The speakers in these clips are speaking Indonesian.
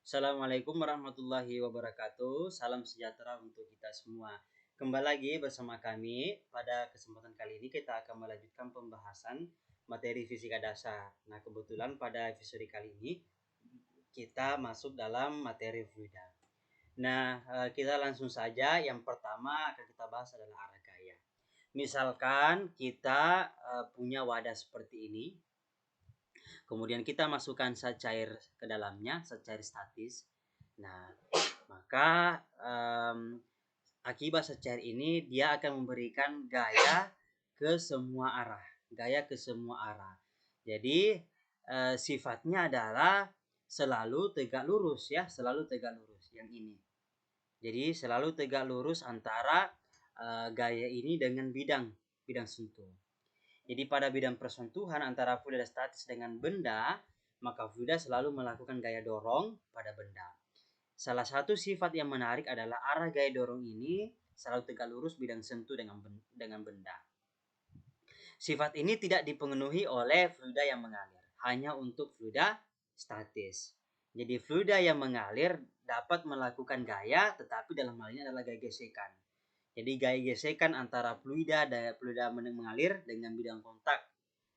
Assalamualaikum warahmatullahi wabarakatuh. Salam sejahtera untuk kita semua. Kembali lagi bersama kami. Pada kesempatan kali ini kita akan melanjutkan pembahasan materi fisika dasar. Nah, kebetulan pada episode kali ini kita masuk dalam materi fluida. Nah, kita langsung saja. Yang pertama akan kita bahas adalah arah gaya. Misalkan kita punya wadah seperti ini. Kemudian kita masukkan zat cair ke dalamnya, zat cair statis. Nah, maka akibat zat cair ini dia akan memberikan gaya ke semua arah, Jadi sifatnya adalah selalu tegak lurus ya, selalu tegak lurus yang ini. Jadi selalu tegak lurus antara gaya ini dengan bidang sentuh. Jadi pada bidang persentuhan antara fluida statis dengan benda, maka fluida selalu melakukan gaya dorong pada benda. Salah satu sifat yang menarik adalah arah gaya dorong ini selalu tegak lurus bidang sentuh dengan benda. Sifat ini tidak dipenuhi oleh fluida yang mengalir, hanya untuk fluida statis. Jadi fluida yang mengalir dapat melakukan gaya, tetapi dalam hal ini adalah gaya gesekan. Jadi gaya gesekan antara fluida dan fluida mengalir dengan bidang kontak,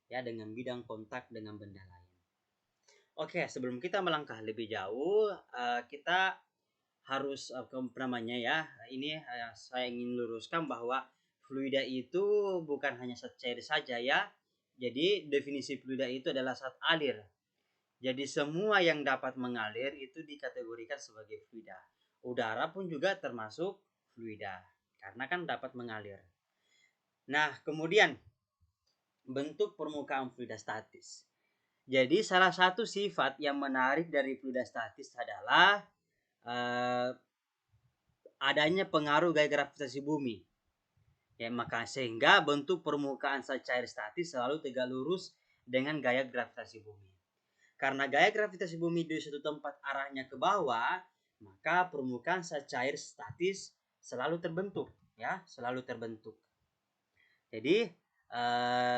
ya, dengan bidang kontak dengan benda lain. Oke, sebelum kita melangkah lebih jauh, kita harus namanya ya. Ini saya ingin luruskan bahwa fluida itu bukan hanya zat cair saja ya. Jadi definisi fluida itu adalah zat alir. Jadi semua yang dapat mengalir itu dikategorikan sebagai fluida. Udara pun juga termasuk fluida karena kan dapat mengalir. Nah, kemudian bentuk permukaan fluida statis. Jadi salah satu sifat yang menarik dari fluida statis adalah adanya pengaruh gaya gravitasi bumi. Ya, maka sehingga bentuk permukaan zat cair statis selalu tegak lurus dengan gaya gravitasi bumi. Karena gaya gravitasi bumi di suatu tempat arahnya ke bawah, maka permukaan zat cair statis selalu terbentuk, ya, selalu terbentuk. Jadi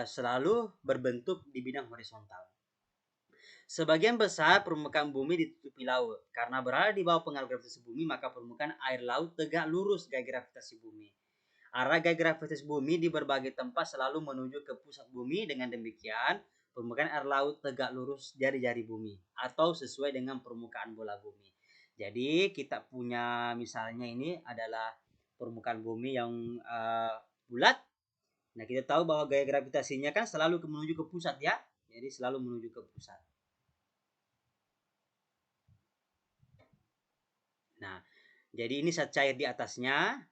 selalu berbentuk di bidang horizontal. Sebagian besar permukaan bumi ditutupi laut. Karena berada di bawah pengaruh gravitasi bumi, maka permukaan air laut tegak lurus gaya gravitasi bumi. Arah gaya gravitasi bumi di berbagai tempat selalu menuju ke pusat bumi. Dengan demikian, permukaan air laut tegak lurus jari-jari bumi atau sesuai dengan permukaan bola bumi. Jadi kita punya misalnya ini adalah permukaan bumi yang bulat. Nah, kita tahu bahwa gaya gravitasinya kan selalu menuju ke pusat ya. Jadi selalu menuju ke pusat. Nah, jadi ini zat cair di atasnya.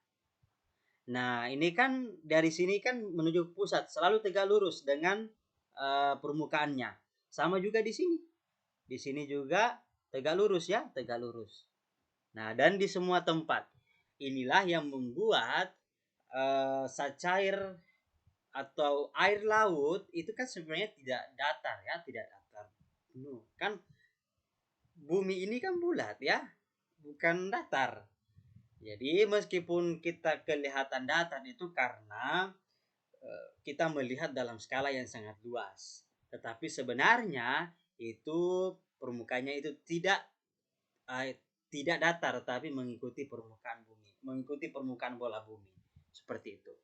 Nah, ini kan dari sini kan menuju pusat, selalu tegak lurus dengan permukaannya. Sama juga di sini. Di sini juga tegak lurus ya, tegak lurus. Nah, dan di semua tempat. Inilah yang membuat zat cair atau air laut itu kan sebenarnya tidak datar ya, tidak datar. Kan bumi ini kan bulat ya, bukan datar. Jadi meskipun kita kelihatan datar itu karena kita melihat dalam skala yang sangat luas. Tetapi sebenarnya itu permukaannya itu tidak datar, tetapi mengikuti permukaan bumi, mengikuti permukaan bola bumi. Seperti itu.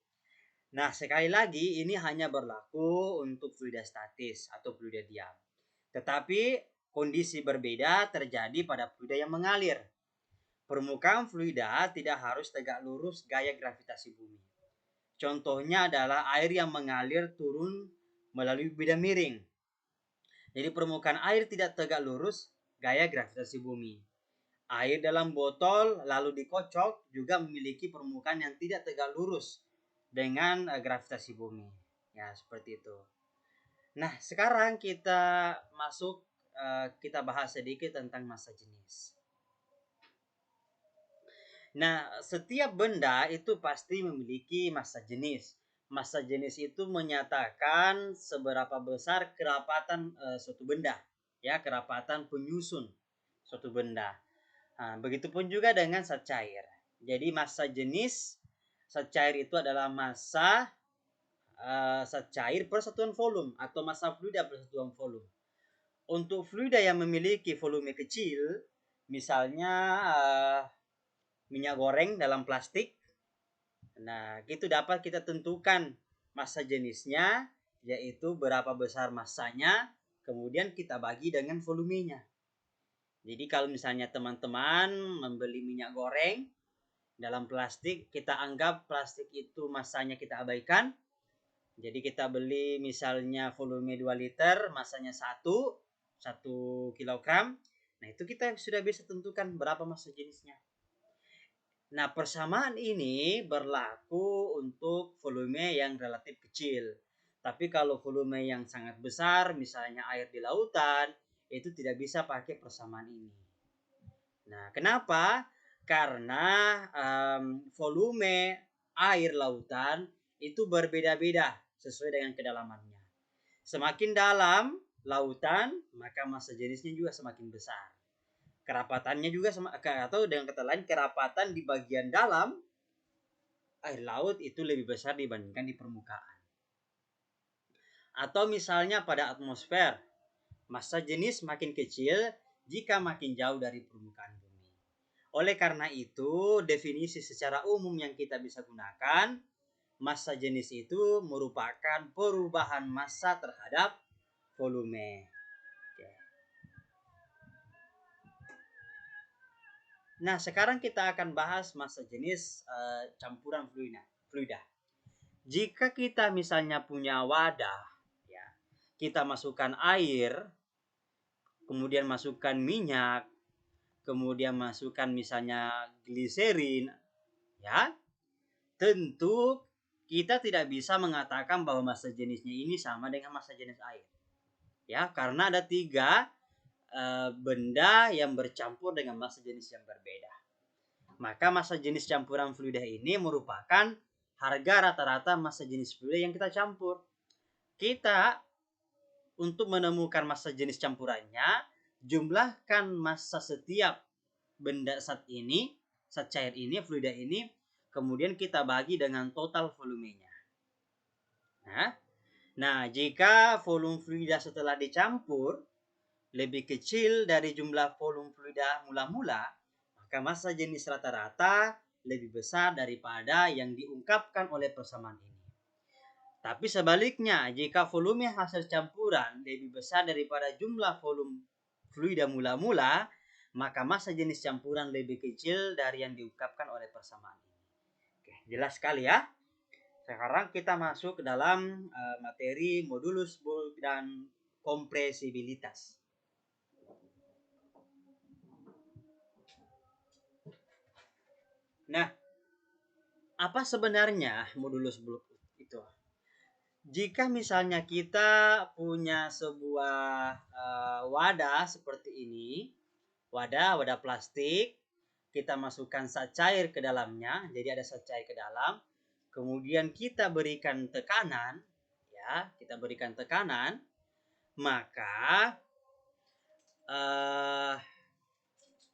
Nah, sekali lagi ini hanya berlaku untuk fluida statis atau fluida diam. Tetapi kondisi berbeda terjadi pada fluida yang mengalir. Permukaan fluida tidak harus tegak lurus gaya gravitasi bumi. Contohnya adalah air yang mengalir turun melalui bidang miring. Jadi permukaan air tidak tegak lurus gaya gravitasi bumi. Air dalam botol lalu dikocok juga memiliki permukaan yang tidak tegak lurus dengan gravitasi bumi. Ya, seperti itu. Nah, sekarang kita masuk kita bahas sedikit tentang massa jenis. Nah, setiap benda itu pasti memiliki massa jenis. Massa jenis itu menyatakan seberapa besar kerapatan suatu benda, ya, kerapatan penyusun suatu benda. Nah, begitupun juga dengan zat cair. Jadi massa jenis zat cair itu adalah massa zat cair per satuan volume atau massa fluida per satuan volume. Untuk fluida yang memiliki volume kecil, misalnya minyak goreng dalam plastik. Nah, itu dapat kita tentukan massa jenisnya, yaitu berapa besar massanya, kemudian kita bagi dengan volumenya. Jadi kalau misalnya teman-teman membeli minyak goreng dalam plastik, kita anggap plastik itu massanya kita abaikan. Jadi kita beli misalnya volume 2 liter, massanya 1 kilogram. Nah, itu kita sudah bisa tentukan berapa massa jenisnya. Nah, persamaan ini berlaku untuk volume yang relatif kecil. Tapi kalau volume yang sangat besar, misalnya air di lautan, itu tidak bisa pakai persamaan ini. Nah, kenapa? Karena volume air lautan itu berbeda-beda sesuai dengan kedalamannya. Semakin dalam lautan, maka massa jenisnya juga semakin besar. Kerapatannya juga atau dengan kata lain, kerapatan di bagian dalam air laut itu lebih besar dibandingkan di permukaan. Atau misalnya pada atmosfer, massa jenis makin kecil jika makin jauh dari permukaan bumi. Oleh karena itu, definisi secara umum yang kita bisa gunakan, massa jenis itu merupakan perubahan massa terhadap volume. Nah, sekarang kita akan bahas massa jenis campuran fluida. Jika kita misalnya punya wadah, ya, kita masukkan air, kemudian masukkan minyak, kemudian masukkan misalnya gliserin, ya, tentu kita tidak bisa mengatakan bahwa massa jenisnya ini sama dengan massa jenis air, ya, karena ada 3 benda yang bercampur dengan massa jenis yang berbeda. Maka massa jenis campuran fluida ini merupakan harga rata-rata massa jenis fluida yang kita campur. Kita untuk menemukan massa jenis campurannya, jumlahkan massa setiap benda zat cair ini, fluida ini, kemudian kita bagi dengan total volumenya. Nah, jika volume fluida setelah dicampur lebih kecil dari jumlah volume fluida mula-mula, maka massa jenis rata-rata lebih besar daripada yang diungkapkan oleh persamaan ini. Tapi sebaliknya, jika volume hasil campuran lebih besar daripada jumlah volume fluida mula-mula, maka massa jenis campuran lebih kecil dari yang diungkapkan oleh persamaan ini. Oke, jelas sekali ya. Sekarang kita masuk ke dalam materi modulus bulk dan kompresibilitas. Nah, apa sebenarnya modulus bulk itu? Jika misalnya kita punya sebuah wadah seperti ini, wadah plastik, kita masukkan zat cair ke dalamnya, jadi ada zat cair ke dalam, kemudian kita berikan tekanan, ya, maka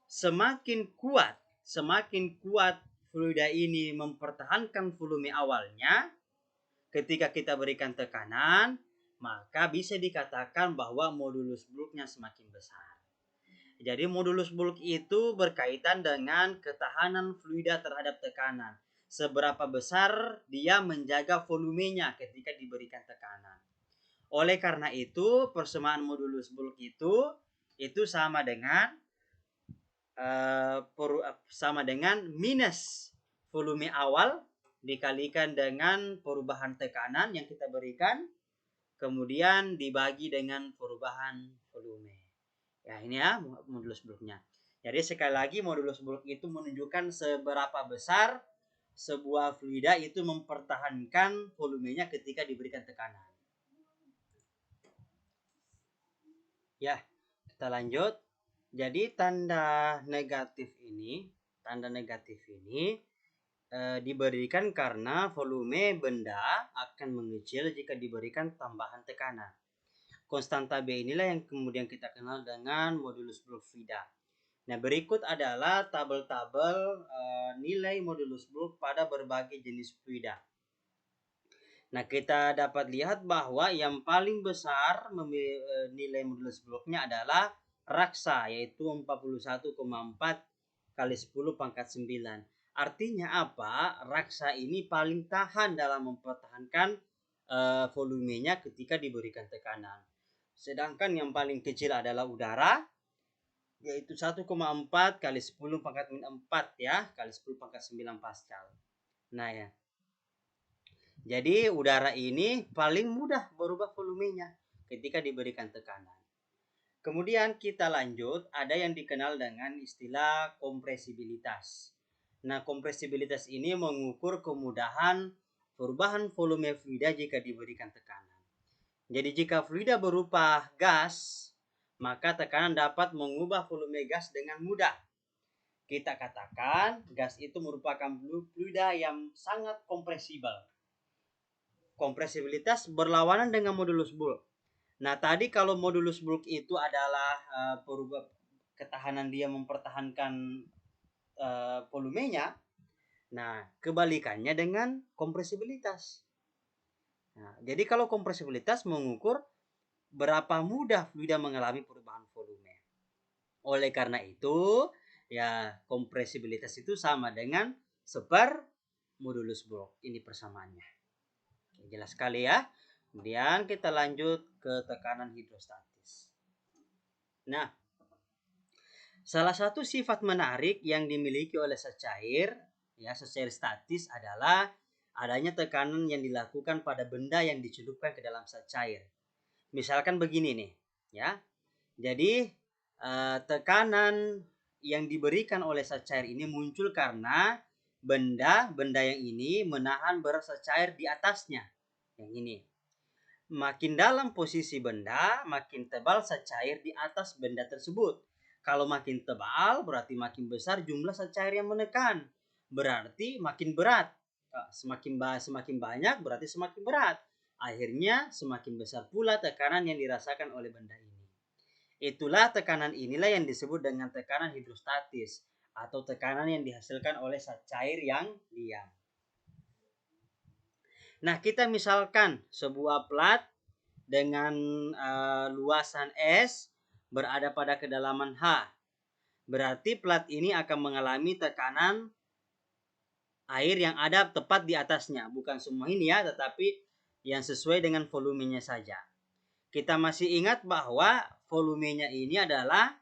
semakin kuat fluida ini mempertahankan volume awalnya. Ketika kita berikan tekanan, maka bisa dikatakan bahwa modulus bulknya semakin besar. Jadi modulus bulk itu berkaitan dengan ketahanan fluida terhadap tekanan. Seberapa besar dia menjaga volumenya ketika diberikan tekanan. Oleh karena itu, persamaan modulus bulk itu sama dengan minus volume awal dikalikan dengan perubahan tekanan yang kita berikan, kemudian dibagi dengan perubahan volume. Ya, ini ya modulus bulknya. Jadi sekali lagi modulus bulk itu menunjukkan seberapa besar sebuah fluida itu mempertahankan volumenya ketika diberikan tekanan. Ya, kita lanjut. Jadi tanda negatif ini diberikan karena volume benda akan mengecil jika diberikan tambahan tekanan. Konstanta B inilah yang kemudian kita kenal dengan modulus bulk fluida. Nah, berikut adalah tabel-tabel nilai modulus bulk pada berbagai jenis fluida. Nah, kita dapat lihat bahwa yang paling besar nilai modulus bulknya adalah raksa, yaitu 41,4 kali 10 pangkat 9. Artinya apa? Raksa ini paling tahan dalam mempertahankan volumenya ketika diberikan tekanan. Sedangkan yang paling kecil adalah udara, yaitu 1,4 kali 10 pangkat 4 ya, kali 10 pangkat 9 Pascal. Nah ya. Jadi udara ini paling mudah berubah volumenya ketika diberikan tekanan. Kemudian kita lanjut, ada yang dikenal dengan istilah kompresibilitas. Nah, kompresibilitas ini mengukur kemudahan perubahan volume fluida jika diberikan tekanan. Jadi jika fluida berupa gas, maka tekanan dapat mengubah volume gas dengan mudah. Kita katakan gas itu merupakan fluida yang sangat kompresibel. Kompresibilitas berlawanan dengan modulus bulk. Nah, tadi kalau modulus bulk itu adalah perubah ketahanan dia mempertahankan volumenya. Nah, kebalikannya dengan kompresibilitas. Nah, jadi kalau kompresibilitas mengukur berapa mudah fluida mengalami perubahan volume. Oleh karena itu, ya kompresibilitas itu sama dengan seper modulus bulk. Ini persamaannya. Oke, jelas sekali ya. Kemudian kita lanjut ke tekanan hidrostatis. Nah, salah satu sifat menarik yang dimiliki oleh secair, ya secair statis adalah adanya tekanan yang dilakukan pada benda yang dicelupkan ke dalam secair. Misalkan begini nih, ya. Jadi tekanan yang diberikan oleh secair ini muncul karena benda yang ini menahan berat secair di atasnya. Yang ini. Makin dalam posisi benda, makin tebal secair di atas benda tersebut. Kalau makin tebal, berarti makin besar jumlah secair yang menekan. Berarti makin berat. Semakin banyak, berarti semakin berat. Akhirnya, semakin besar pula tekanan yang dirasakan oleh benda ini. Itulah tekanan inilah yang disebut dengan tekanan hidrostatis, atau tekanan yang dihasilkan oleh secair yang diam. Nah, kita misalkan sebuah plat dengan luasan S berada pada kedalaman H. Berarti plat ini akan mengalami tekanan air yang ada tepat di atasnya. Bukan semua ini ya, tetapi yang sesuai dengan volumenya saja. Kita masih ingat bahwa volumenya ini adalah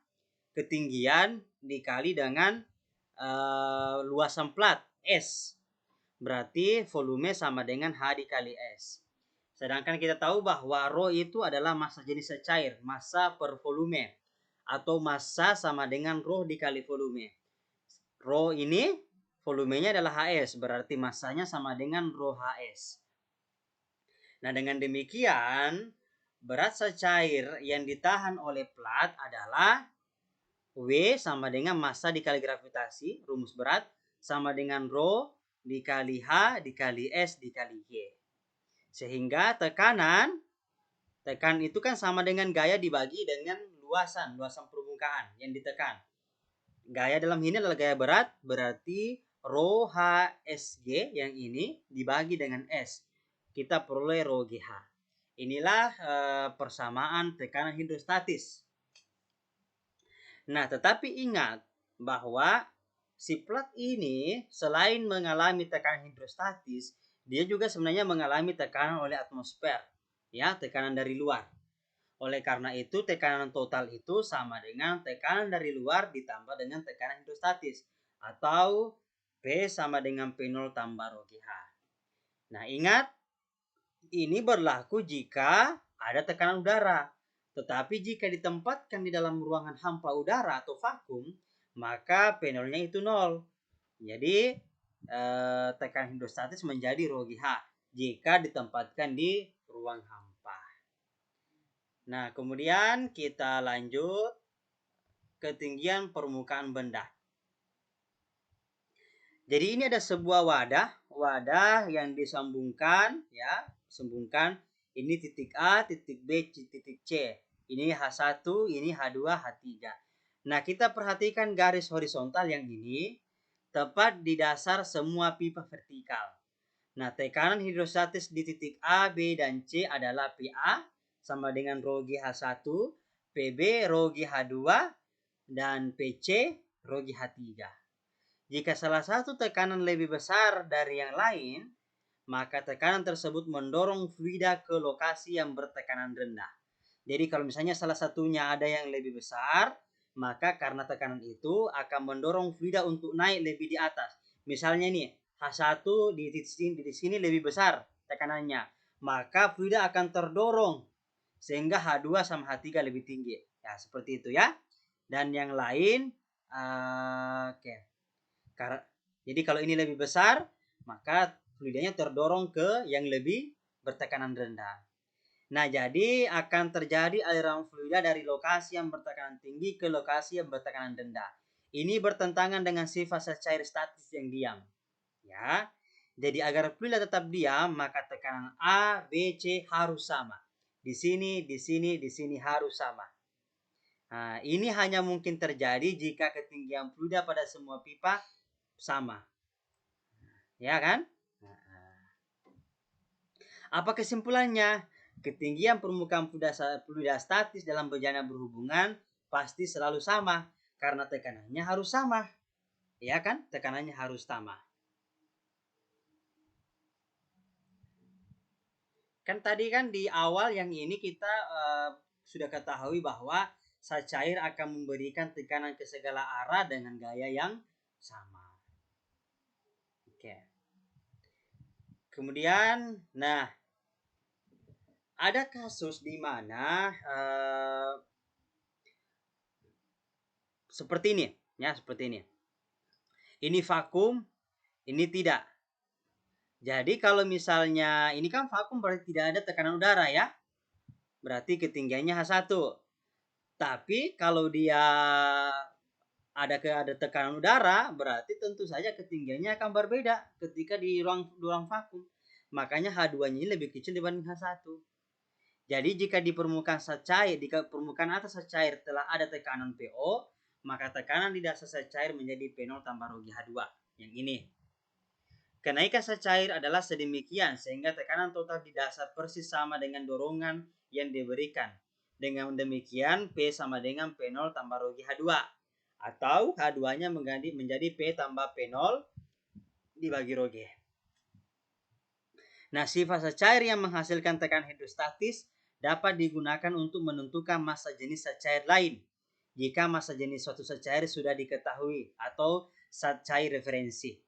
ketinggian dikali dengan luasan plat S. Berarti volume sama dengan H dikali S. Sedangkan kita tahu bahwa rho itu adalah massa jenis secair, massa per volume. Atau massa sama dengan rho dikali volume. Rho ini volumenya adalah HS, berarti massanya sama dengan rho HS. Nah, dengan demikian, berat secair yang ditahan oleh plat adalah W sama dengan massa dikali gravitasi, rumus berat, sama dengan rho dikali H dikali S dikali Y. Sehingga tekan itu kan sama dengan gaya dibagi dengan luasan permukaan yang ditekan. Gaya dalam ini adalah gaya berat, berarti rho HSG yang ini dibagi dengan S. Kita peroleh rho GH. Inilah persamaan tekanan hidrostatis. Nah, tetapi ingat bahwa si plat ini selain mengalami tekanan hidrostatis, dia juga sebenarnya mengalami tekanan oleh atmosfer, ya, tekanan dari luar. Oleh karena itu, tekanan total itu sama dengan tekanan dari luar ditambah dengan tekanan hidrostatis, atau P sama dengan P0 tambah rho GH. Nah, ingat, ini berlaku jika ada tekanan udara. Tetapi jika ditempatkan di dalam ruangan hampa udara atau vakum, maka P0-nya itu 0. Jadi tekanan hidrostatis menjadi rho GH jika ditempatkan di ruang hampa. Nah, kemudian kita lanjut ketinggian permukaan benda. Jadi ini ada sebuah wadah yang disambungkan, ya, ini titik A, titik B, titik C. Ini H1, ini H2, H3. Nah, kita perhatikan garis horizontal yang ini tepat di dasar semua pipa vertikal. Nah, tekanan hidrostatis di titik A, B, dan C adalah PA sama dengan rho GH1, P PB Rho G H2 dan PC Rho G H3. Jika salah satu tekanan lebih besar dari yang lain, maka tekanan tersebut mendorong fluida ke lokasi yang bertekanan rendah. Jadi kalau misalnya salah satunya ada yang lebih besar, maka karena tekanan itu akan mendorong fluida untuk naik lebih di atas. Misalnya nih, H1 di sini lebih besar tekanannya, maka fluida akan terdorong sehingga H2 sama H3 lebih tinggi. Ya, seperti itu ya. Dan yang lain, oke. Jadi kalau ini lebih besar, maka fluidanya terdorong ke yang lebih bertekanan rendah. Nah, jadi akan terjadi aliran fluida dari lokasi yang bertekanan tinggi ke lokasi yang bertekanan rendah. Ini bertentangan dengan sifat cair statis yang diam. Ya. Jadi agar fluida tetap diam, maka tekanan A, B, C harus sama. Di sini, di sini, di sini harus sama. Nah, ini hanya mungkin terjadi jika ketinggian fluida pada semua pipa sama. Ya kan? Apa kesimpulannya? Ketinggian permukaan fluida statis dalam bejana berhubungan pasti selalu sama karena tekanannya harus sama. Ya kan? Tekanannya harus sama. Kan tadi kan di awal yang ini kita sudah ketahui bahwa zat cair akan memberikan tekanan ke segala arah dengan gaya yang sama. Oke. Kemudian, nah, ada kasus di mana seperti ini, ya, seperti ini. Ini vakum, ini tidak. Jadi kalau misalnya ini kan vakum berarti tidak ada tekanan udara ya. Berarti ketinggiannya H1. Tapi kalau dia ada tekanan udara, berarti tentu saja ketinggiannya akan berbeda ketika di ruang vakum. Makanya H2-nya ini lebih kecil dibanding H1. Jadi jika di permukaan zat cair, di permukaan atas zat cair telah ada tekanan PO, maka tekanan di dasar zat cair menjadi P0 tambah Rho G H2. Yang ini. Kenaikan zat cair adalah sedemikian sehingga tekanan total di dasar persis sama dengan dorongan yang diberikan. Dengan demikian P sama dengan P0 tambah Rho G H2. Atau H2-nya menjadi P tambah P0 dibagi Rho G. Nah, sifat zat cair yang menghasilkan tekanan hidrostatis dapat digunakan untuk menentukan massa jenis zat cair lain jika massa jenis suatu zat cair sudah diketahui atau zat cair referensi.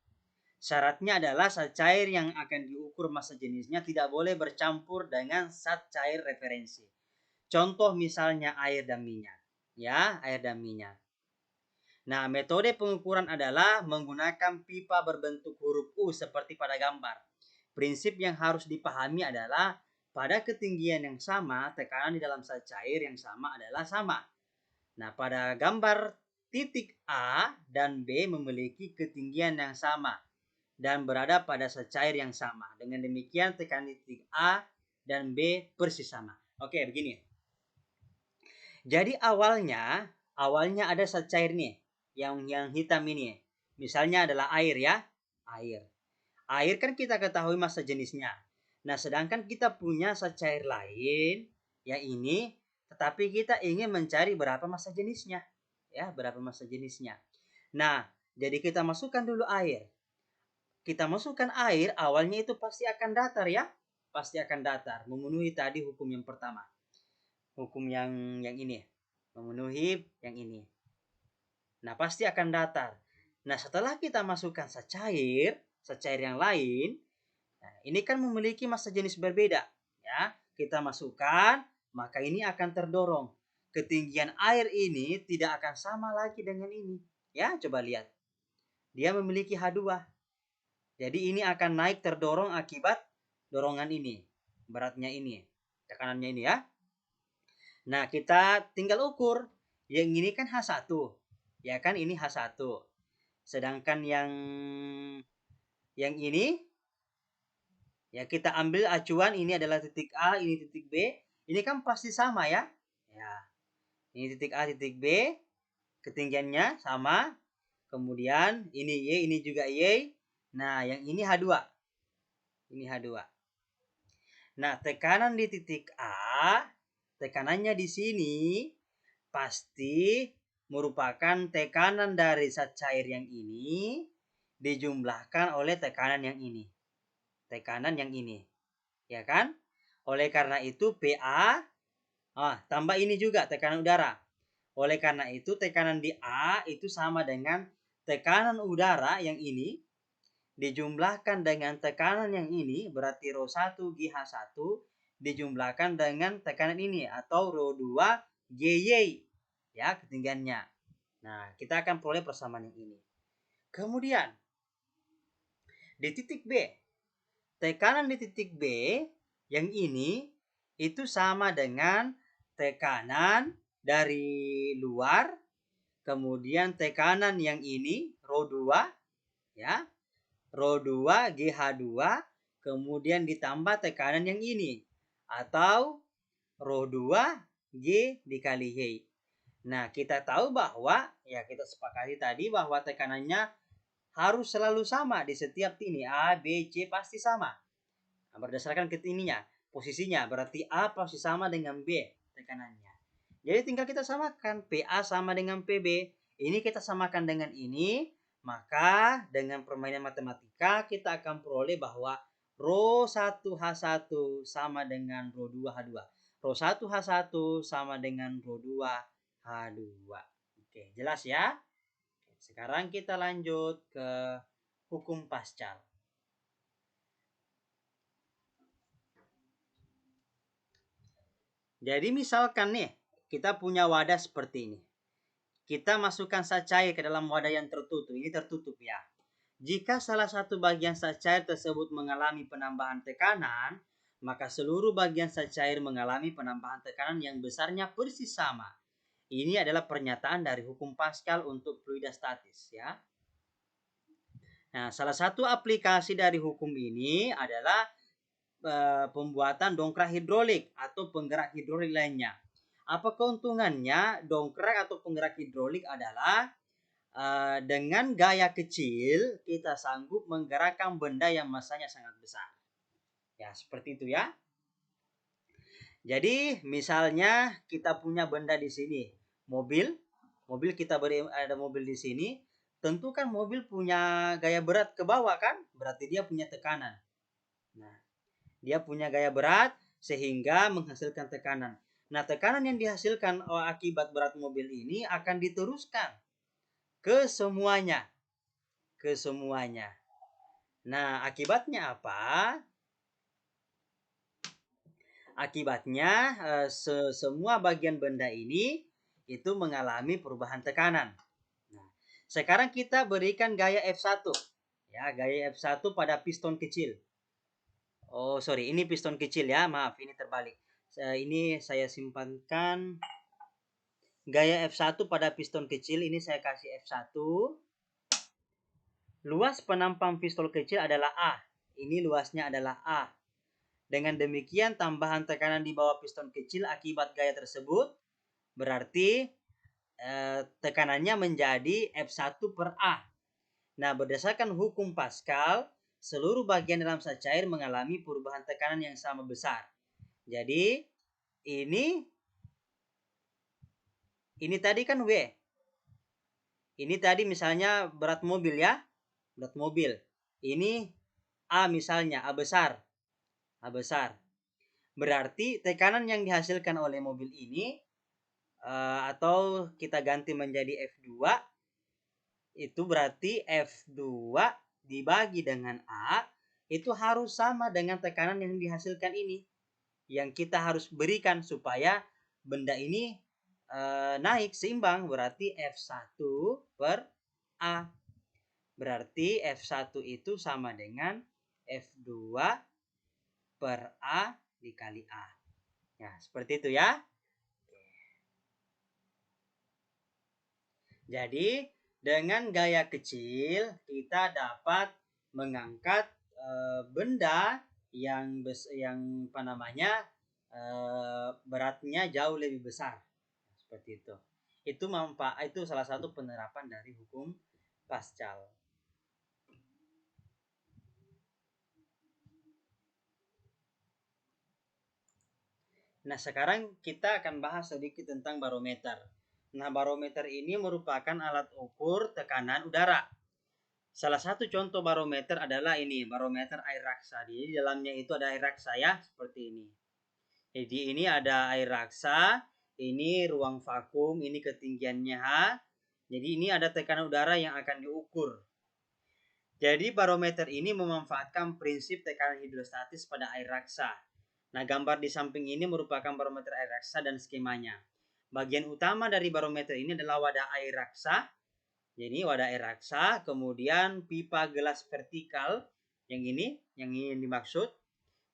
Syaratnya adalah zat cair yang akan diukur massa jenisnya tidak boleh bercampur dengan zat cair referensi. Contoh misalnya air dan minyak. Ya, air dan minyak. Nah, metode pengukuran adalah menggunakan pipa berbentuk huruf U seperti pada gambar. Prinsip yang harus dipahami adalah pada ketinggian yang sama, tekanan di dalam zat cair yang sama adalah sama. Nah, pada gambar titik A dan B memiliki ketinggian yang sama dan berada pada zat cair yang sama. Dengan demikian, tekanan di titik A dan B persis sama. Oke, begini. Jadi awalnya ada zat cair nih, yang hitam ini. Misalnya adalah air ya, air. Air kan kita ketahui massa jenisnya. Nah, sedangkan kita punya zat cair lain, yang ini, tetapi kita ingin mencari berapa massa jenisnya. Ya, berapa massa jenisnya. Nah, jadi kita masukkan dulu air. Kita masukkan air, awalnya itu pasti akan datar ya. Pasti akan datar, memenuhi tadi hukum yang pertama. Hukum yang ini. Memenuhi yang ini. Nah, pasti akan datar. Nah, setelah kita masukkan zat cair yang lain, nah, ini kan memiliki massa jenis berbeda. Ya, kita masukkan, maka ini akan terdorong. Ketinggian air ini tidak akan sama lagi dengan ini. Ya, coba lihat. Dia memiliki H2. Jadi ini akan naik terdorong akibat dorongan ini. Beratnya ini. Tekanannya ini ya. Nah, kita tinggal ukur. Yang ini kan H1. Ya kan, ini H1. Sedangkan yang ini, ya kita ambil acuan, ini adalah titik A, ini titik B. Ini kan pasti sama ya. Ya. Ini titik A, titik B. Ketinggiannya sama. Kemudian ini Y, ini juga Y. Nah, yang ini H2. Ini H2. Nah, tekanan di titik A, tekanannya di sini pasti merupakan tekanan dari zat cair yang ini dijumlahkan oleh tekanan yang ini. Tekanan yang ini. Ya kan? Oleh karena itu PA, tambah ini juga tekanan udara. Oleh karena itu tekanan di A itu sama dengan tekanan udara yang ini dijumlahkan dengan tekanan yang ini, berarti ρ1 GH1 dijumlahkan dengan tekanan ini atau ρ2 GY, ya, ketinggiannya. Nah, kita akan peroleh persamaan yang ini. Kemudian di titik B, tekanan di titik B yang ini itu sama dengan tekanan dari luar, kemudian tekanan yang ini ρ2, ya, ρ2 GH2, kemudian ditambah tekanan yang ini atau ρ2 G dikali Y. Nah, kita tahu bahwa ya kita sepakati tadi bahwa tekanannya harus selalu sama di setiap ini. A, B, C pasti sama. Nah, berdasarkan ke ininya, posisinya berarti A pasti sama dengan B tekanannya. Jadi tinggal kita samakan PA sama dengan PB. Ini kita samakan dengan ini, maka dengan permainan matematika kita akan peroleh bahwa ρ1H1 sama dengan ρ2H2. ρ1H1 sama dengan ρ2H2. Oke, jelas ya? Sekarang kita lanjut ke hukum Pascal. Jadi misalkan nih, kita punya wadah seperti ini. Kita masukkan zat cair ke dalam wadah yang tertutup. Ini tertutup ya. Jika salah satu bagian zat cair tersebut mengalami penambahan tekanan, maka seluruh bagian zat cair mengalami penambahan tekanan yang besarnya persis sama. Ini adalah pernyataan dari hukum Pascal untuk fluida statis ya. Nah, salah satu aplikasi dari hukum ini adalah pembuatan dongkrak hidrolik atau penggerak hidrolik lainnya. Apa keuntungannya? Dongkrak atau penggerak hidrolik adalah dengan gaya kecil kita sanggup menggerakkan benda yang masanya sangat besar. Ya, seperti itu ya. Jadi, misalnya kita punya benda di sini, mobil kita ada mobil di sini, tentu kan mobil punya gaya berat ke bawah kan? Berarti dia punya tekanan. Nah, dia punya gaya berat sehingga menghasilkan tekanan. Nah, tekanan yang dihasilkan akibat berat mobil ini akan diteruskan ke semuanya. Nah, akibatnya apa? Akibatnya semua bagian benda ini itu mengalami perubahan tekanan. Nah, sekarang kita berikan gaya F1. Ya, gaya F1 pada piston kecil. Oh, sorry, ini piston kecil ya. Maaf, ini terbalik. Ini saya simpankan gaya F1 pada piston kecil. Ini saya kasih F1. Luas penampang piston kecil adalah A. Ini luasnya adalah A. Dengan demikian, tambahan tekanan di bawah piston kecil akibat gaya tersebut berarti tekanannya menjadi F1 per A. Nah, berdasarkan hukum Pascal, seluruh bagian dalam zat cair mengalami perubahan tekanan yang sama besar. Jadi, ini tadi kan W. Ini tadi misalnya berat mobil ya. Berat mobil. Ini A misalnya, A besar. Berarti tekanan yang dihasilkan oleh mobil ini atau kita ganti menjadi F2 itu berarti F2 dibagi dengan A itu harus sama dengan tekanan yang dihasilkan ini yang kita harus berikan supaya benda ini naik seimbang, berarti F1 per A. Berarti F1 itu sama dengan F2 per A dikali A. Ya, seperti itu ya. Jadi, dengan gaya kecil kita dapat mengangkat benda yang beratnya jauh lebih besar. Seperti itu. Itu salah satu penerapan dari hukum Pascal. Nah, sekarang kita akan bahas sedikit tentang barometer. Nah, barometer ini merupakan alat ukur tekanan udara. Salah satu contoh barometer adalah ini, barometer air raksa. Di dalamnya itu ada air raksa ya, seperti ini. Jadi ini ada air raksa, ini ruang vakum, ini ketinggiannya H. Jadi ini ada tekanan udara yang akan diukur. Jadi barometer ini memanfaatkan prinsip tekanan hidrostatis pada air raksa. Nah, gambar di samping ini merupakan barometer air raksa dan skemanya. Bagian utama dari barometer ini adalah wadah air raksa. Jadi wadah air raksa, kemudian pipa gelas vertikal, yang ini dimaksud.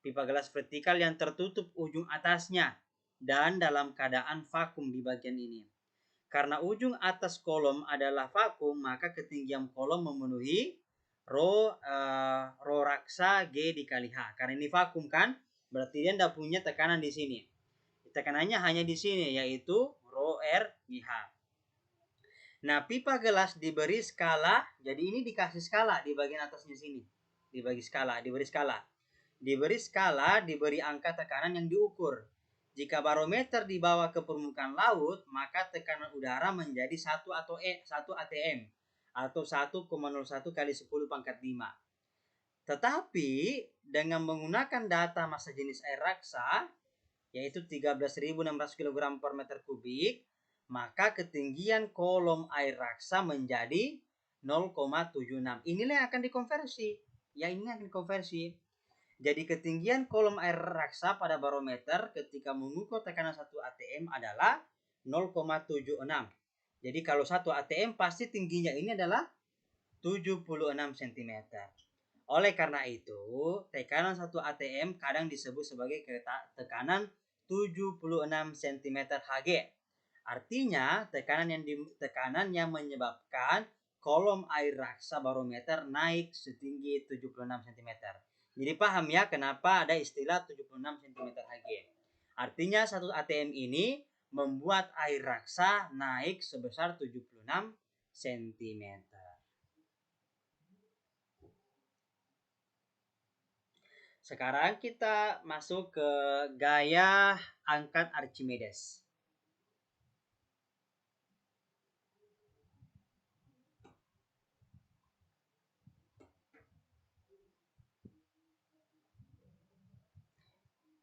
Pipa gelas vertikal yang tertutup ujung atasnya dan dalam keadaan vakum di bagian ini. Karena ujung atas kolom adalah vakum, maka ketinggian kolom memenuhi rho raksa G dikali H. Karena ini vakum kan, berarti dia tidak punya tekanan di sini. Tekanannya hanya di sini, yaitu rho R G H. Nah, pipa gelas diberi skala, jadi ini dikasih skala di bagian atasnya sini. Diberi skala. Diberi angka tekanan yang diukur. Jika barometer dibawa ke permukaan laut, maka tekanan udara menjadi 1 atm atau 1,01 kali 10 pangkat 5. Tetapi dengan menggunakan data massa jenis air raksa, yaitu 13.600 kg per meter kubik, maka ketinggian kolom air raksa menjadi 0,76. Inilah yang akan dikonversi. Jadi ketinggian kolom air raksa pada barometer ketika mengukur tekanan 1 atm adalah 0,76. Jadi kalau 1 atm pasti tingginya ini adalah 76 cm. Oleh karena itu, tekanan 1 atm kadang disebut sebagai tekanan 76 cm Hg. Artinya, tekanan yang menyebabkan kolom air raksa barometer naik setinggi 76 cm. Jadi paham ya kenapa ada istilah 76 cm Hg. Artinya 1 atm ini membuat air raksa naik sebesar 76 cm. Sekarang kita masuk ke gaya angkat Archimedes.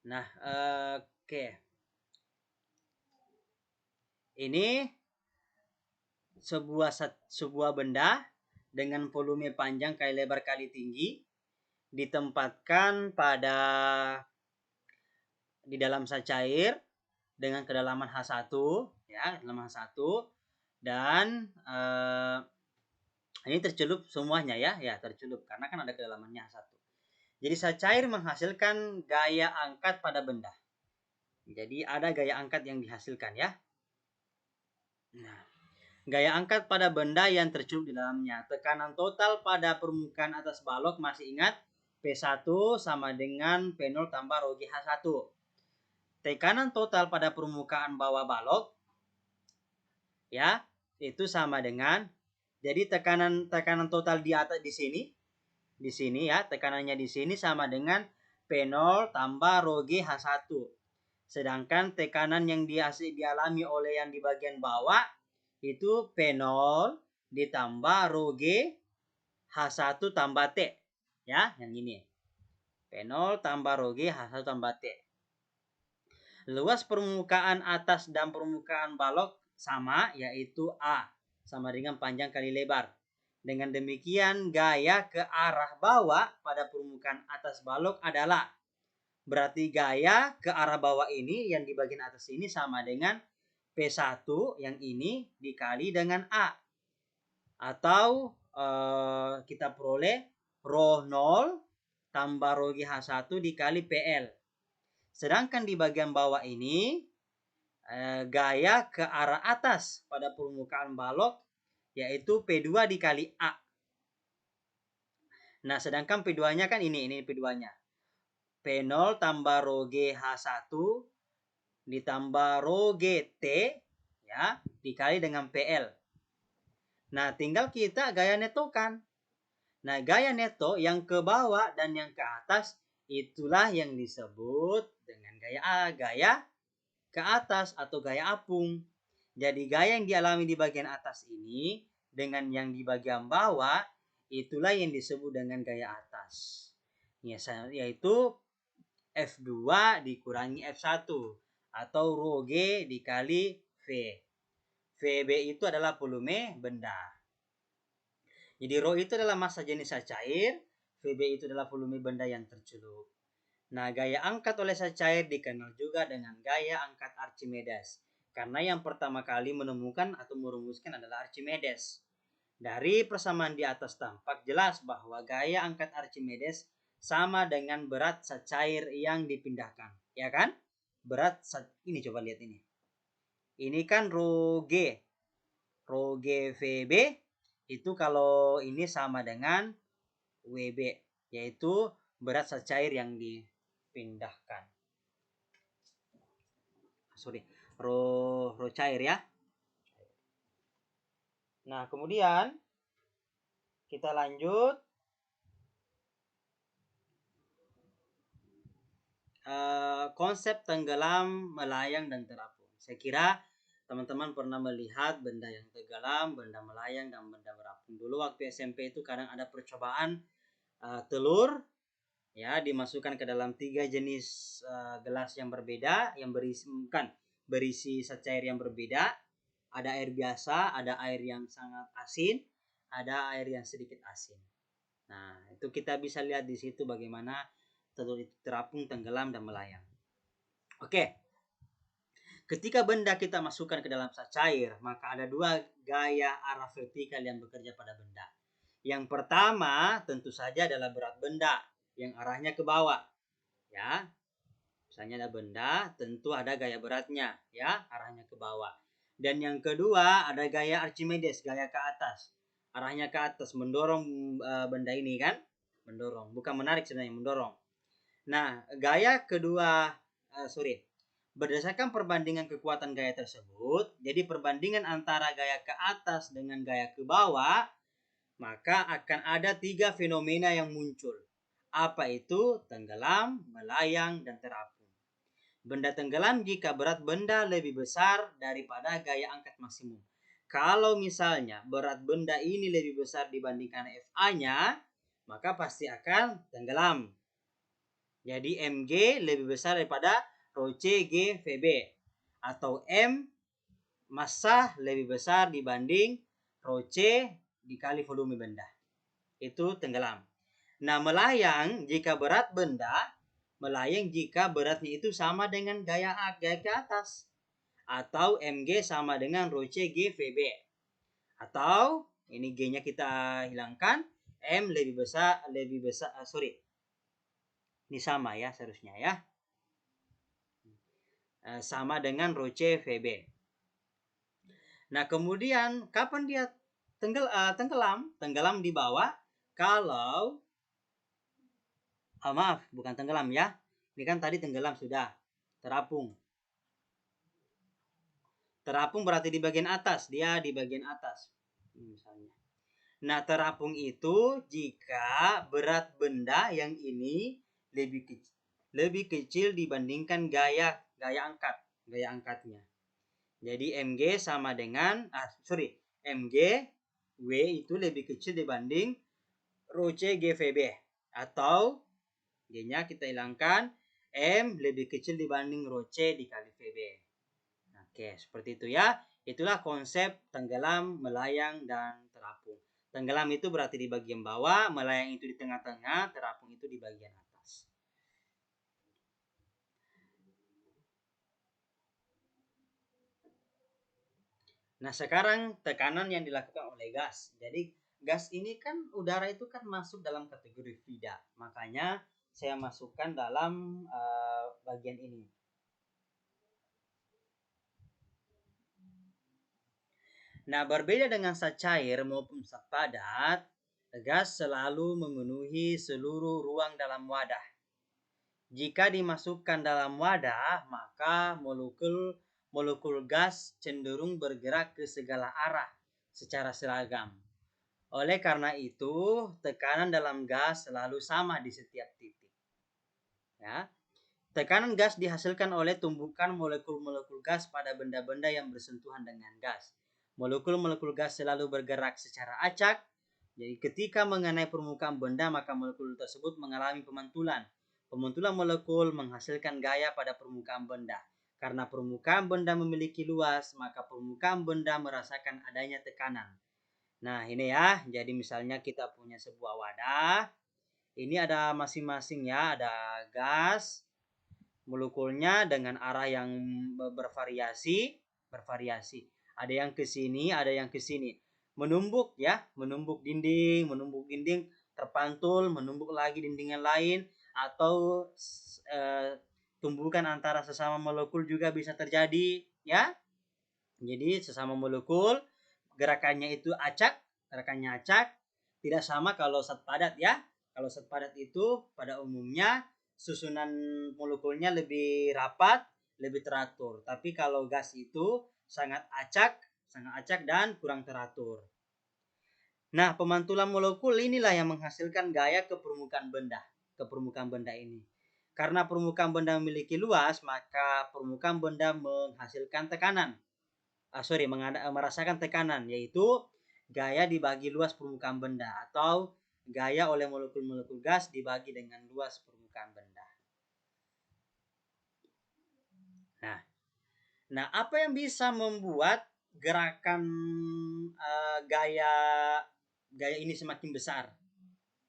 Nah, oke. Ini sebuah benda dengan volume panjang kali lebar kali tinggi ditempatkan di dalam cair dengan kedalaman H1 ya, kedalaman H1 dan ini tercelup semuanya ya, tercelup karena kan ada kedalamannya H1. Jadi cair menghasilkan gaya angkat pada benda. Jadi ada gaya angkat yang dihasilkan ya. Nah, gaya angkat pada benda yang tercelup di dalamnya. Tekanan total pada permukaan atas balok masih ingat P1 sama dengan P0 tambah rho GH1. Tekanan total pada permukaan bawah balok ya, itu sama dengan jadi tekanan total di atas di sini ya, tekanannya di sini sama dengan P0 tambah rho GH1. Sedangkan tekanan yang dialami oleh yang di bagian bawah itu P0 ditambah rho H1 tambah T. Ya, yang ini. P0 tambah rho H1 tambah T. Luas permukaan atas dan permukaan balok sama, yaitu A. Sama dengan panjang kali lebar. Dengan demikian, gaya ke arah bawah pada permukaan atas balok adalah berarti gaya ke arah bawah ini yang di bagian atas ini sama dengan P1 yang ini dikali dengan A. Atau kita peroleh rho 0 tambah rho GH1 dikali PL. Sedangkan di bagian bawah ini gaya ke arah atas pada permukaan balok yaitu P2 dikali A. Nah, sedangkan P2-nya kan ini P2-nya. P0 tambah rho GH1 ditambah rho GT ya, dikali dengan PL. Nah, tinggal kita gaya netokan. Nah, gaya neto yang ke bawah dan yang ke atas itulah yang disebut dengan gaya A, gaya ke atas atau gaya apung. Jadi gaya yang dialami di bagian atas ini dengan yang di bagian bawah itulah yang disebut dengan gaya atas. Yaitu F2 dikurangi F1 atau rho G dikali V. VB itu adalah volume benda. Jadi rho itu adalah massa jenis cair, VB itu adalah volume benda yang tercelup. Nah, gaya angkat oleh cair dikenal juga dengan gaya angkat Archimedes. Karena yang pertama kali menemukan atau merumuskan adalah Archimedes. Dari persamaan di atas tampak jelas bahwa gaya angkat Archimedes sama dengan berat cair yang dipindahkan. Ya kan? Berat, ini coba lihat ini. Ini kan rho G. Rho G VB itu kalau ini sama dengan WB. Yaitu berat cair yang dipindahkan. Rho cair ya. Nah, kemudian kita lanjut. Konsep tenggelam, melayang, dan terapung. Saya kira teman-teman pernah melihat benda yang tenggelam, benda melayang, dan benda berapung. Dulu waktu SMP itu kadang ada percobaan telur ya dimasukkan ke dalam 3 jenis gelas yang berbeda yang berisi cair yang berbeda. Ada air biasa, ada air yang sangat asin, ada air yang sedikit asin. Nah, itu kita bisa lihat di situ bagaimana telur itu terapung, tenggelam, dan melayang. Oke. Ketika benda kita masukkan ke dalam cair, maka ada 2 gaya arah vertikal yang bekerja pada benda. Yang pertama tentu saja adalah berat benda yang arahnya ke bawah. Ya. Misalnya ada benda, tentu ada gaya beratnya, ya, arahnya ke bawah. Dan yang kedua ada gaya Archimedes, gaya ke atas. Arahnya ke atas, mendorong benda ini kan? Mendorong, bukan menarik sebenarnya, mendorong. Nah, gaya kedua, berdasarkan perbandingan kekuatan gaya tersebut, jadi perbandingan antara gaya ke atas dengan gaya ke bawah, maka akan ada 3 fenomena yang muncul. Apa itu? Tenggelam, melayang, dan terapung. Benda tenggelam jika berat benda lebih besar daripada gaya angkat maksimum. Kalau misalnya berat benda ini lebih besar dibandingkan FA-nya, maka pasti akan tenggelam. Jadi Mg lebih besar daripada rho C G VB. Atau M massa lebih besar dibanding rho C dikali volume benda. Itu tenggelam. Nah, melayang jika berat benda, melayang jika beratnya itu sama dengan gaya ke atas. Atau Mg sama dengan rho C G VB. Atau ini G-nya kita hilangkan, M lebih besar, ini sama ya seharusnya ya. Sama dengan rho C VB. Nah, kemudian kapan dia tenggelam? Tenggelam di bawah kalau maaf, bukan tenggelam ya. Ini kan tadi tenggelam sudah. Terapung. Terapung berarti di bagian atas, dia di bagian atas. Misalnya. Nah, terapung itu jika berat benda yang ini lebih kecil dibandingkan gaya angkatnya. Jadi Mg sama dengan Mg W itu lebih kecil dibanding rho C G VB, atau G-nya kita hilangkan, M lebih kecil dibanding rho C dikali VB. Oke, seperti itu ya. Itulah konsep tenggelam, melayang, dan terapung. Tenggelam itu berarti di bagian bawah, melayang itu di tengah-tengah, terapung itu di bagian atas. Nah, sekarang tekanan yang dilakukan oleh gas. Jadi, gas ini kan udara itu kan masuk dalam kategori fida. Makanya saya masukkan dalam bagian ini. Nah, berbeda dengan zat cair maupun zat padat, gas selalu memenuhi seluruh ruang dalam wadah. Jika dimasukkan dalam wadah, maka molekul gas cenderung bergerak ke segala arah secara seragam. Oleh karena itu, tekanan dalam gas selalu sama di setiap titik. Ya. Tekanan gas dihasilkan oleh tumbukan molekul-molekul gas pada benda-benda yang bersentuhan dengan gas. Molekul-molekul gas selalu bergerak secara acak. Jadi ketika mengenai permukaan benda, maka molekul tersebut mengalami pemantulan. Pemantulan molekul menghasilkan gaya pada permukaan benda. Karena permukaan benda memiliki luas, maka permukaan benda merasakan adanya tekanan. Nah, ini ya. Jadi misalnya kita punya sebuah wadah. Ini ada masing-masing ya, ada gas, molekulnya dengan arah yang bervariasi. Ada yang ke sini, ada yang ke sini. Menumbuk ya, menumbuk dinding, terpantul, menumbuk lagi dinding yang lain, atau tumbukan antara sesama molekul juga bisa terjadi ya. Jadi sesama molekul gerakannya acak, tidak sama kalau zat padat ya. Kalau zat padat itu pada umumnya susunan molekulnya lebih rapat, lebih teratur. Tapi kalau gas itu sangat acak dan kurang teratur. Nah, pemantulan molekul inilah yang menghasilkan gaya ke permukaan benda ini. Karena permukaan benda memiliki luas, maka permukaan benda menghasilkan tekanan. Merasakan tekanan, yaitu gaya dibagi luas permukaan benda, atau gaya oleh molekul-molekul gas dibagi dengan luas permukaan benda. Nah, apa yang bisa membuat gerakan gaya ini semakin besar?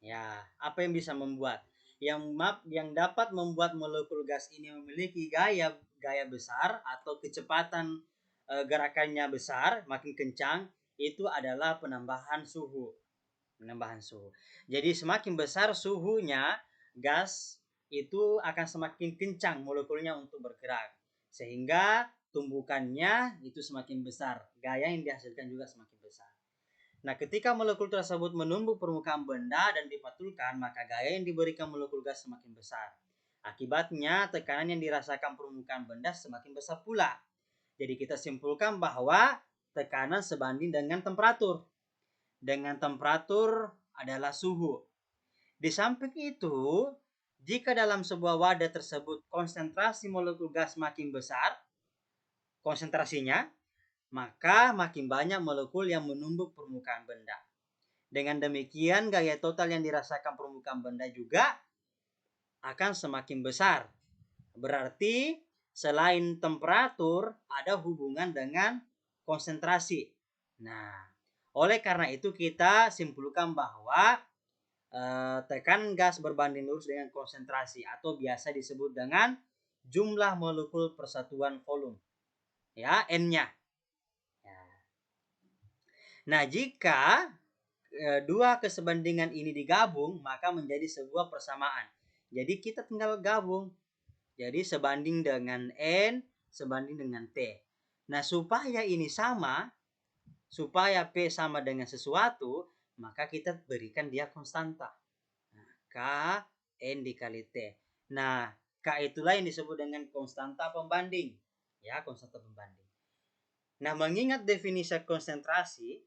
Ya, apa yang bisa membuat? Yang dapat membuat molekul gas ini memiliki gaya besar atau kecepatan gerakannya besar, makin kencang, itu adalah penambahan suhu. Jadi semakin besar suhunya, gas itu akan semakin kencang molekulnya untuk bergerak, sehingga tumbukannya itu semakin besar, gaya yang dihasilkan juga semakin besar. Nah, ketika molekul tersebut menumbuk permukaan benda dan dipantulkan, maka gaya yang diberikan molekul gas semakin besar. Akibatnya, tekanan yang dirasakan permukaan benda semakin besar pula. Jadi kita simpulkan bahwa tekanan sebanding dengan temperatur. Dengan temperatur adalah suhu. Di samping itu, jika dalam sebuah wadah tersebut konsentrasi molekul gas makin besar, konsentrasinya, maka makin banyak molekul yang menumbuk permukaan benda. Dengan demikian, gaya total yang dirasakan permukaan benda juga akan semakin besar. Berarti selain temperatur, ada hubungan dengan konsentrasi. Nah, oleh karena itu kita simpulkan bahwa tekanan gas berbanding lurus dengan konsentrasi, atau biasa disebut dengan jumlah molekul persatuan volume. Ya, N-nya. Ya. Nah, jika dua kesebandingan ini digabung, maka menjadi sebuah persamaan. Jadi kita tinggal gabung. Jadi sebanding dengan N, sebanding dengan T. Nah, supaya ini sama, supaya P sama dengan sesuatu, maka kita berikan dia konstanta. Nah, K, N dikali T. Nah, K itulah yang disebut dengan konstanta pembanding. Ya, konstanta pembanding. Nah, mengingat definisi konsentrasi,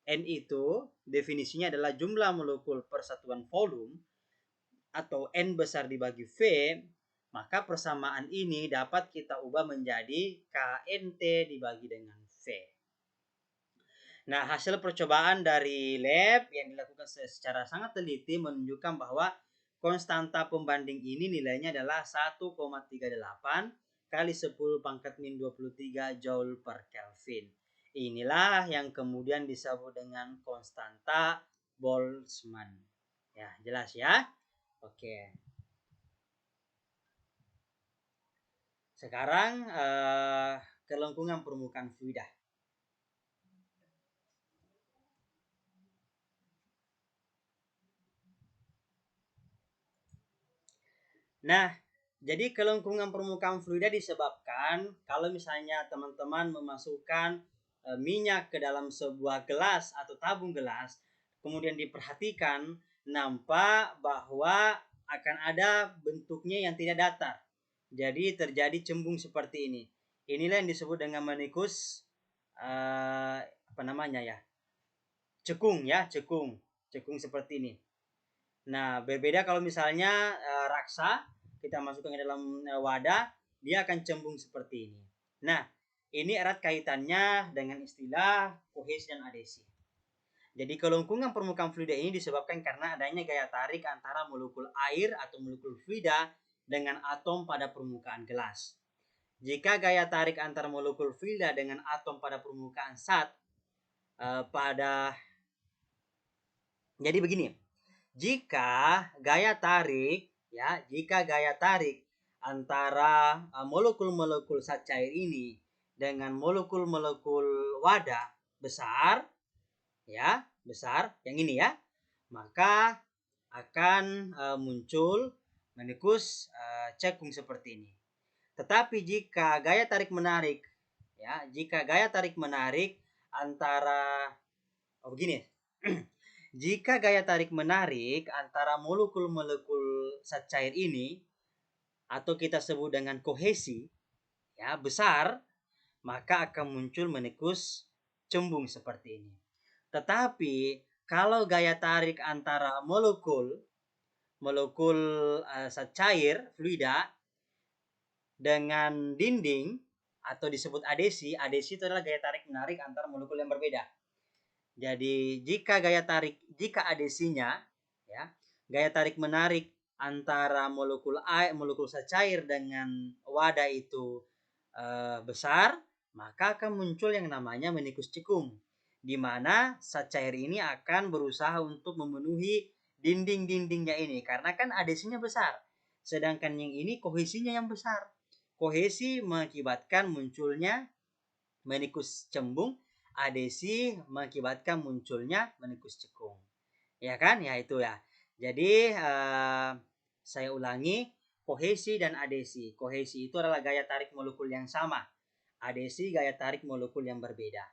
N itu definisinya adalah jumlah molekul persatuan volume, atau N besar dibagi V, maka persamaan ini dapat kita ubah menjadi KNT dibagi dengan V. Nah, hasil percobaan dari lab yang dilakukan secara sangat teliti menunjukkan bahwa konstanta pembanding ini nilainya adalah 1,38 kali 10 pangkat min 23 Joule per Kelvin. Inilah yang kemudian disebut dengan konstanta Boltzmann. Ya, jelas ya? Oke. Sekarang kelengkungan permukaan fluida. Nah, jadi kelengkungan permukaan fluida disebabkan kalau misalnya teman-teman memasukkan minyak ke dalam sebuah gelas atau tabung gelas, kemudian diperhatikan, nampak bahwa akan ada bentuknya yang tidak datar. Jadi terjadi cembung seperti ini. Inilah yang disebut dengan menikus cekung ya, cekung seperti ini. Nah, berbeda kalau misalnya raksa, kita masukkan ke dalam wadah, dia akan cembung seperti ini. Nah, ini erat kaitannya dengan istilah kohesi dan adesi. Jadi kelengkungan permukaan fluida ini disebabkan karena adanya gaya tarik antara molekul air atau molekul fluida dengan atom pada permukaan gelas. Jika gaya tarik antara molekul fluida dengan atom pada permukaan jadi begini, jika gaya tarik antara molekul-molekul zat cair ini dengan molekul-molekul wadah besar yang ini ya, maka akan muncul menikus cekung seperti ini. Tetapi jika gaya tarik menarik antara jika gaya tarik menarik antara molekul-molekul zat cair ini atau kita sebut dengan kohesi besar, maka akan muncul menikus cembung seperti ini. Tetapi kalau gaya tarik antara molekul zat cair fluida dengan dinding atau disebut adesi itu adalah gaya tarik menarik antara molekul yang berbeda. Jadi jika adesinya gaya tarik menarik antara molekul zat cair dengan wadah itu besar, maka akan muncul yang namanya menikus cekung, di mana zat cair ini akan berusaha untuk memenuhi dinding-dindingnya ini karena kan adesinya besar, sedangkan yang ini kohesinya yang besar. Kohesi mengakibatkan munculnya menikus cembung, adesi mengakibatkan munculnya menikus cekung. Ya kan? Ya itu ya. Jadi saya ulangi, kohesi dan adesi. Kohesi itu adalah gaya tarik molekul yang sama. Adesi gaya tarik molekul yang berbeda.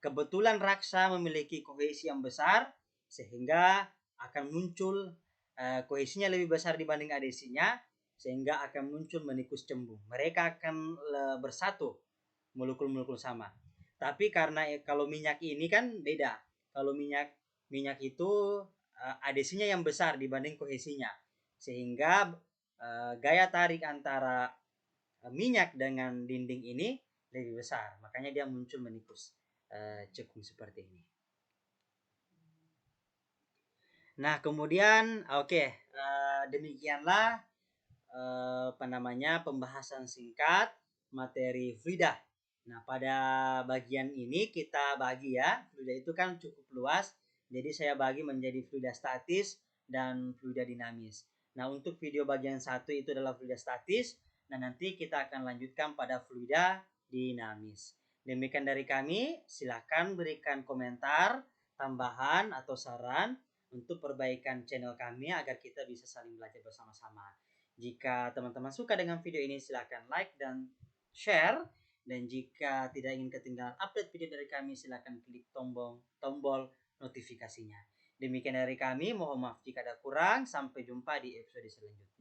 Kebetulan raksa memiliki kohesi yang besar sehingga akan muncul kohesinya lebih besar dibanding adesinya, sehingga akan muncul menikus cembung. Mereka akan bersatu molekul-molekul sama. Tapi karena kalau minyak ini kan beda. Kalau minyak itu adesinya yang besar dibanding kohesinya, sehingga gaya tarik antara minyak dengan dinding ini lebih besar. Makanya dia muncul menikus cekung seperti ini. Nah, kemudian demikianlah pembahasan singkat materi fluida. Nah, pada bagian ini kita bagi ya, fluida itu kan cukup luas, jadi saya bagi menjadi fluida statis dan fluida dinamis. Nah, untuk video bagian 1 itu adalah fluida statis, dan nanti kita akan lanjutkan pada fluida dinamis. Demikian dari kami, silakan berikan komentar, tambahan atau saran untuk perbaikan channel kami agar kita bisa saling belajar bersama-sama. Jika teman-teman suka dengan video ini, silakan like dan share. Dan jika tidak ingin ketinggalan update video dari kami, silakan klik tombol notifikasinya. Demikian dari kami, mohon maaf jika ada kurang. Sampai jumpa di episode selanjutnya.